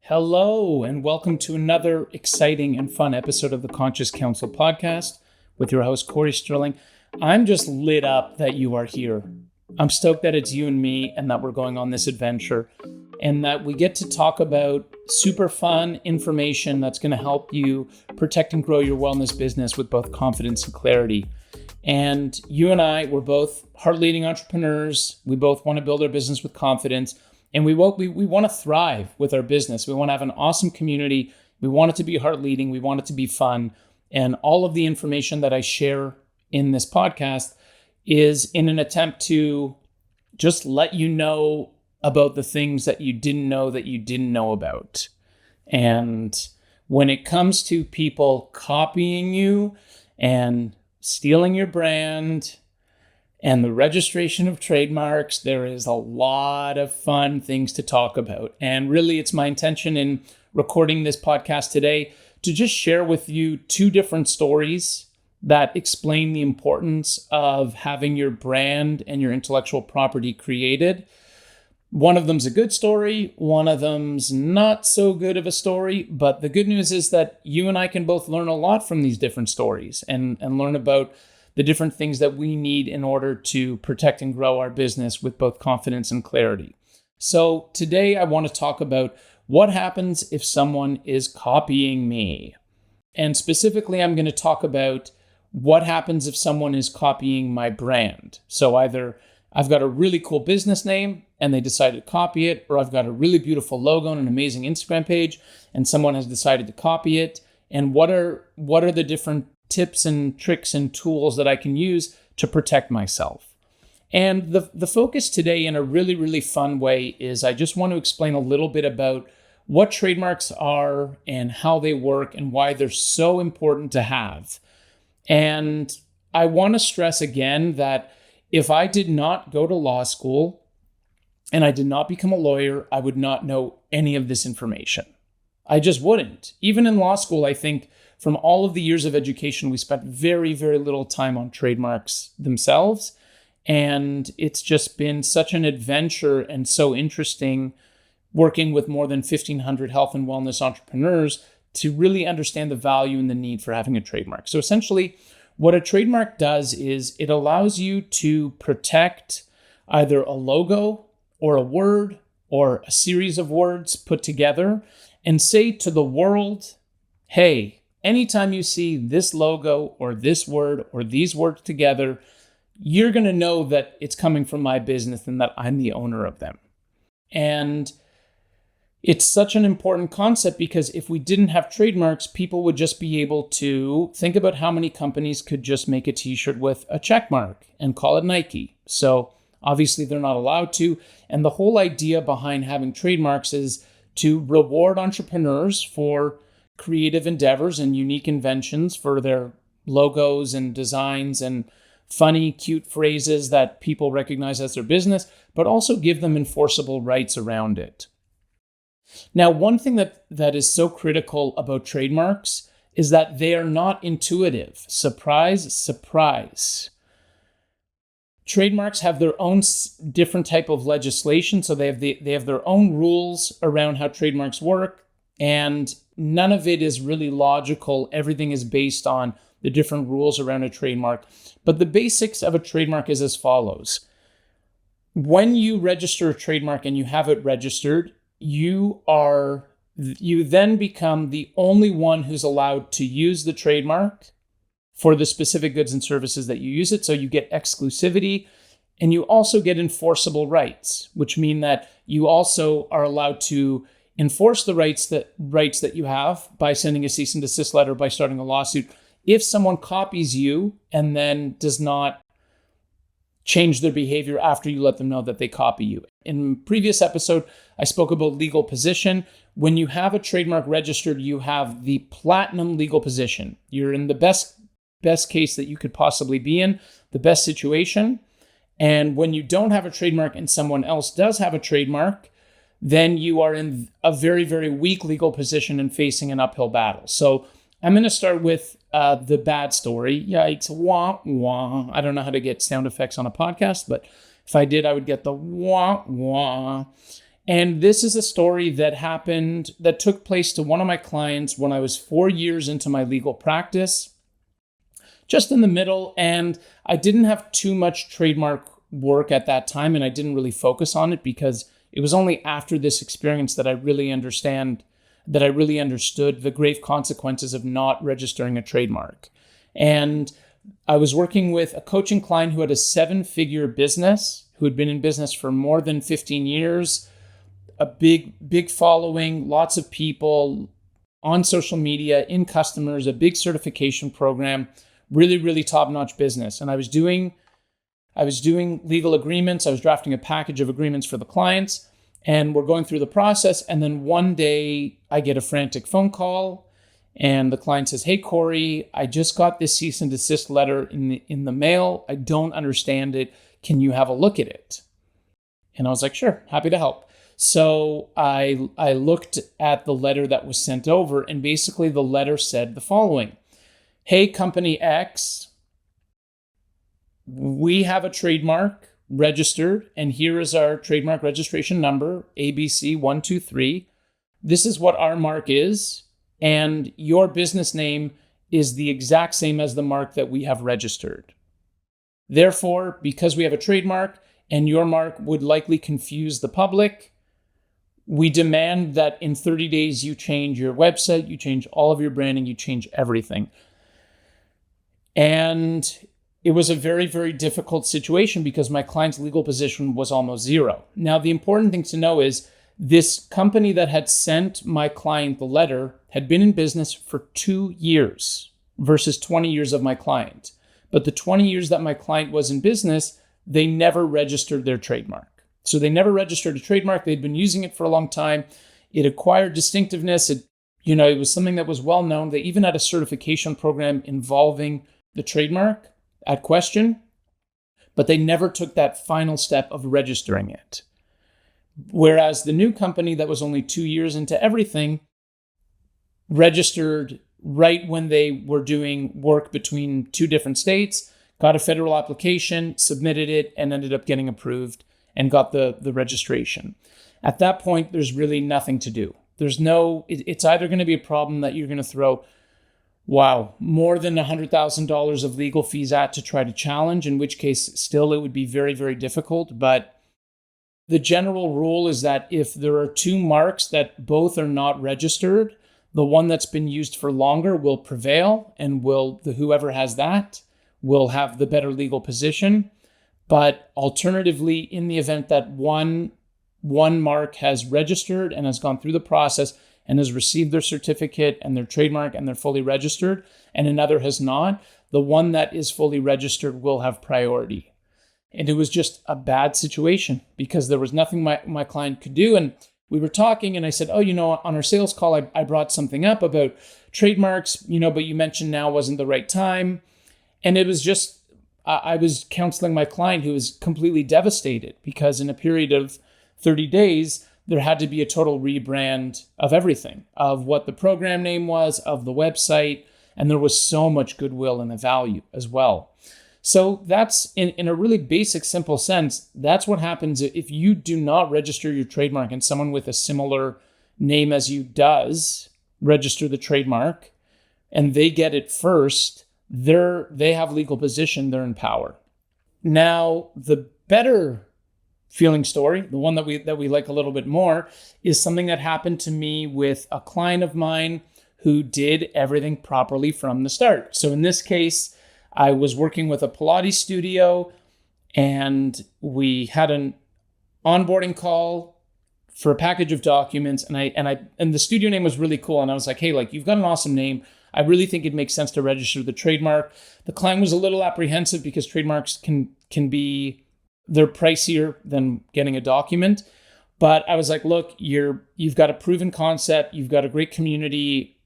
Hello, and welcome to another exciting and fun episode of the Counsel podcast with your host, Cory Sterling. I'm just lit up that you are here. I'm stoked that it's you and me and that we're going on this adventure and that we get to talk about super fun information that's going to help you protect and grow your wellness business with both confidence and clarity. And you and I, we're both heart-leading entrepreneurs. We both want to build our business with confidence. And we want to thrive with our business. We want to have an awesome community. We want it to be heart-leading. We want it to be fun. And all of the information that I share in this podcast is in an attempt to just let you know about the things that you didn't know about. And when it comes to people copying you and stealing your brand and the registration of trademarks, there is a lot of fun things to talk about. And really, it's my intention in recording this podcast today to just share with you two different stories that explain the importance of having your brand and your intellectual property created. One of them's a good story, one of them's not so good of a story, but the good news is that you and I can both learn a lot from these different stories and learn about the different things that we need in order to protect and grow our business with both confidence and clarity. So today I want to talk about what happens if someone is copying me. And specifically, I'm going to talk about what happens if someone is copying my brand. So either I've got a really cool business name and they decided to copy it, or I've got a really beautiful logo and an amazing Instagram page and someone has decided to copy it. And what are the different tips and tricks and tools that I can use to protect myself. And the focus today in a really, really fun way is I just want to explain a little bit about what trademarks are and how they work and why they're so important to have. And I want to stress again that if I did not go to law school and I did not become a lawyer, I would not know any of this information. I just wouldn't. Even in law school, I think from all of the years of education, we spent very, very little time on trademarks themselves. And it's just been such an adventure and so interesting working with more than 1,500 health and wellness entrepreneurs to really understand the value and the need for having a trademark. So essentially, what a trademark does is it allows you to protect either a logo or a word or a series of words put together and say to the world, hey, anytime you see this logo or this word or these words together, you're going to know that it's coming from my business and that I'm the owner of them. And it's such an important concept because if we didn't have trademarks, people would just be able to think about how many companies could just make a t-shirt with a check mark and call it Nike. So obviously they're not allowed to. And the whole idea behind having trademarks is to reward entrepreneurs for creative endeavors and unique inventions for their logos and designs and funny, cute phrases that people recognize as their business, but also give them enforceable rights around it. Now, one thing that is so critical about trademarks is that they are not intuitive. Surprise, surprise. Trademarks have their own different type of legislation, so they have their own rules around how trademarks work, and none of it is really logical. Everything is based on the different rules around a trademark. But the basics of a trademark is as follows. When you register a trademark and you have it registered, you then become the only one who's allowed to use the trademark for the specific goods and services that you use it. So you get exclusivity and you also get enforceable rights, which mean that you also are allowed to enforce the rights that you have by sending a cease and desist letter, by starting a lawsuit, if someone copies you and then does not change their behavior after you let them know that they copy you. In previous episode, I spoke about legal position. When you have a trademark registered, you have the platinum legal position. You're in the best case that you could possibly be in, the best situation. And when you don't have a trademark and someone else does have a trademark, then you are in a very, very weak legal position and facing an uphill battle. So I'm going to start with the bad story. Yikes, wah, wah. I don't know how to get sound effects on a podcast, but if I did, I would get the wah, wah. And this is a story that took place to one of my clients when I was 4 years into my legal practice, just in the middle. And I didn't have too much trademark work at that time, and I didn't really focus on it because it was only after this experience that I really understood the grave consequences of not registering a trademark. And I was working with a coaching client who had a 7-figure business, who had been in business for more than 15 years, a big following, lots of people on social media, in customers, a big certification program, really, really top-notch business. And I was doing legal agreements. I was drafting a package of agreements for the clients, and we're going through the process. And then one day I get a frantic phone call, and the client says, "Hey, Cory, I just got this cease and desist letter in the mail. I don't understand it. Can you have a look at it?" And I was like, "Sure, happy to help." So I looked at the letter that was sent over, and basically the letter said the following: "Hey, Company X, we have a trademark registered, and here is our trademark registration number, ABC123. This is what our mark is, and your business name is the exact same as the mark that we have registered. Therefore, because we have a trademark and your mark would likely confuse the public, we demand that in 30 days you change your website, you change all of your branding, you change everything." And it was a very, very difficult situation because my client's legal position was almost zero. Now, the important thing to know is this company that had sent my client the letter had been in business for 2 years versus 20 years of my client. But the 20 years that my client was in business, they never registered their trademark. So they never registered a trademark. They'd been using it for a long time. It acquired distinctiveness. It was something that was well known. They even had a certification program involving the trademark at question, but they never took that final step of registering it. Whereas the new company that was only 2 years into everything registered right when they were doing work between 2 different states, got a federal application, submitted it, and ended up getting approved and got the registration. At that point, there's really nothing to do. It's either going to be a problem that you're going to throw, more than $100,000 of legal fees at to try to challenge, in which case still it would be very, very difficult. But the general rule is that if there are 2 marks that both are not registered, the one that's been used for longer will prevail, and whoever has that will have the better legal position. But alternatively, in the event that one mark has registered and has gone through the process and has received their certificate and their trademark and they're fully registered, and another has not, the one that is fully registered will have priority. And it was just a bad situation because there was nothing my client could do. And we were talking, and I said, on our sales call, I brought something up about trademarks, but you mentioned now wasn't the right time. And it was just, I was counseling my client who was completely devastated because in a period of 30 days, there had to be a total rebrand of everything, of what the program name was, of the website, and there was so much goodwill and a value as well. So that's, in a really basic, simple sense, that's what happens if you do not register your trademark and someone with a similar name as you does register the trademark and they get it first, they have legal position, they're in power. Now, the better feeling story, the one that we like a little bit more, is something that happened to me with a client of mine who did everything properly from the start. So in this case, I was working with a Pilates studio, and we had an onboarding call for a package of documents, and the studio name was really cool. And I was like, "Hey, you've got an awesome name. I really think it makes sense to register the trademark." The client was a little apprehensive because trademarks can be, they're pricier than getting a document. But I was like, "Look, you've got a proven concept. You've got a great community.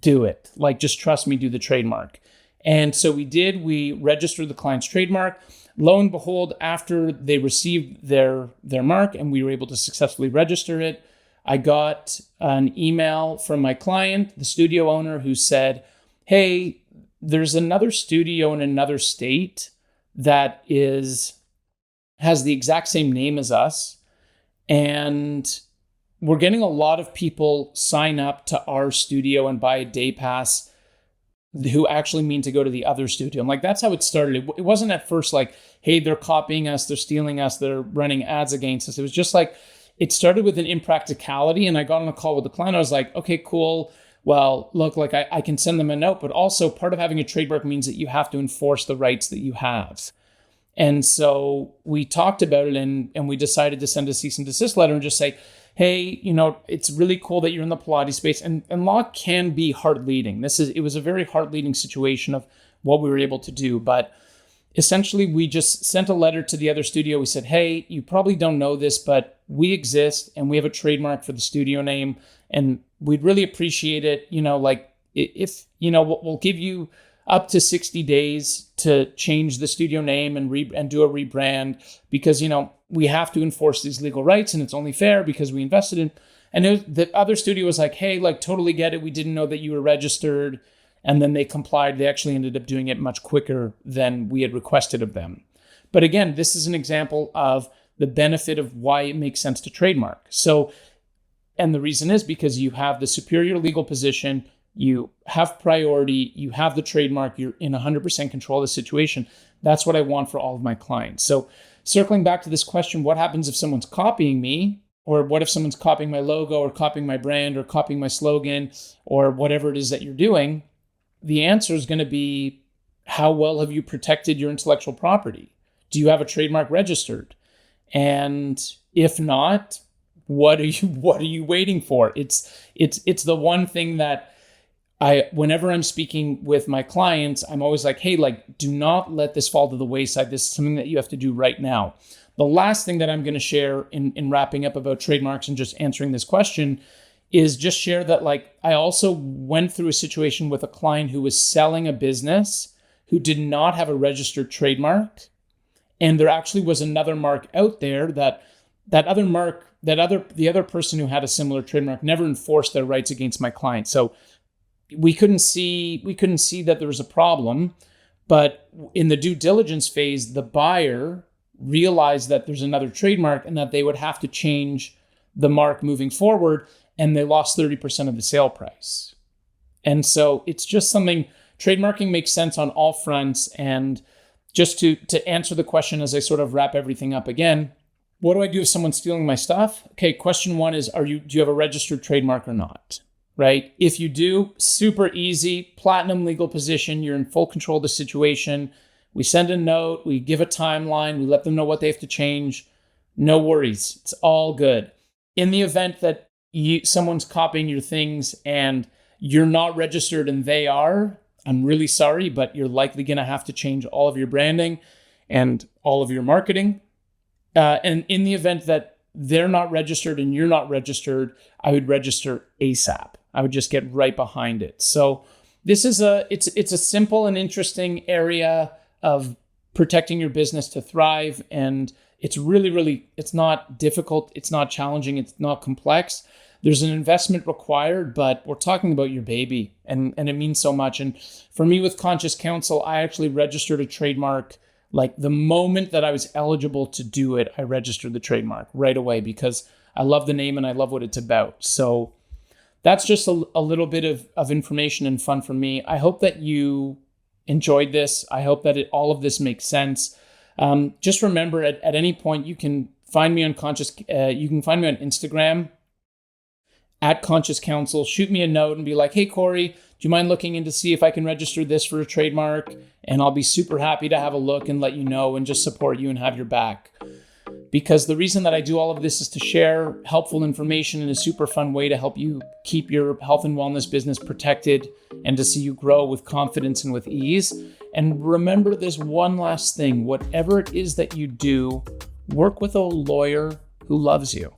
Do it. Just trust me, do the trademark." And so we did. We registered the client's trademark. Lo and behold, after they received their mark and we were able to successfully register it, I got an email from my client, the studio owner, who said, "Hey, there's another studio in another state that has the exact same name as us, And we're getting a lot of people sign up to our studio and buy a day pass who actually mean to go to the other studio. I'm like, that's how it started. It wasn't at first like, hey, they're copying us, they're stealing us, they're running ads against us. It was just like, it started with an impracticality. And I got on a call with the client. I was like, okay, cool. Well, look, like I can send them a note, but also part of having a trademark means that you have to enforce the rights that you have. And so we talked about it and we decided to send a cease and desist letter and just say, hey, it's really cool that you're in the Pilates space. And law can be hard leading. It was a very hard leading situation of what we were able to do. But essentially, we just sent a letter to the other studio. We said, hey, you probably don't know this, but we exist and we have a trademark for the studio name. And we'd really appreciate it. If we'll give you up to 60 days to change the studio name and do a rebrand because, we have to enforce these legal rights and it's only fair because we invested in. And the other studio was like, hey, like totally get it. We didn't know that you were registered. And then they complied. They actually ended up doing it much quicker than we had requested of them. But again, this is an example of the benefit of why it makes sense to trademark. So, and the reason is because you have the superior legal position, you have priority, you have the trademark, you're in 100% control of the situation. That's what I want for all of my clients. So circling back to this question, what happens if someone's copying me? Or what if someone's copying my logo or copying my brand or copying my slogan or whatever it is that you're doing? The answer is going to be, how well have you protected your intellectual property? Do you have a trademark registered? And if not, what are you waiting for? It's the one thing that whenever I'm speaking with my clients, I'm always like, hey, like, do not let this fall to the wayside. This is something that you have to do right now. The last thing that I'm going to share in wrapping up about trademarks and just answering this question is just share that, like, I also went through a situation with a client who was selling a business who did not have a registered trademark. And there actually was another mark out there the other person who had a similar trademark never enforced their rights against my client. So we couldn't see that there was a problem, but in the due diligence phase, the buyer realized that there's another trademark and that they would have to change the mark moving forward, and they lost 30% of the sale price. And so it's just something, trademarking makes sense on all fronts. And just to answer the question as I sort of wrap everything up again, what do I do if someone's stealing my stuff? Okay, question one is, do you have a registered trademark or not? Right? If you do, super easy, platinum legal position, you're in full control of the situation. We send a note, we give a timeline, we let them know what they have to change. No worries, it's all good. In the event that someone's copying your things and you're not registered and they are, I'm really sorry, but you're likely going to have to change all of your branding and all of your marketing. And in the event that they're not registered and you're not registered, I would register ASAP. I would just get right behind it. So this is it's a simple and interesting area of protecting your business to thrive. And it's really, it's not difficult. It's not challenging. It's not complex. There's an investment required, but we're talking about your baby and it means so much. And for me with Conscious Counsel, I actually registered a trademark. Like the moment that I was eligible to do it, I registered the trademark right away because I love the name and I love what it's about. So that's just a little bit of information and fun for me. I hope that you enjoyed this. I hope that all of this makes sense. Just remember, at any point, you can find me on you can find me on Instagram at Conscious Counsel. Shoot me a note and be like, hey, Cory, do you mind looking in to see if I can register this for a trademark? And I'll be super happy to have a look and let you know and just support you and have your back. Because the reason that I do all of this is to share helpful information in a super fun way to help you keep your health and wellness business protected and to see you grow with confidence and with ease. And remember this one last thing, whatever it is that you do, work with a lawyer who loves you.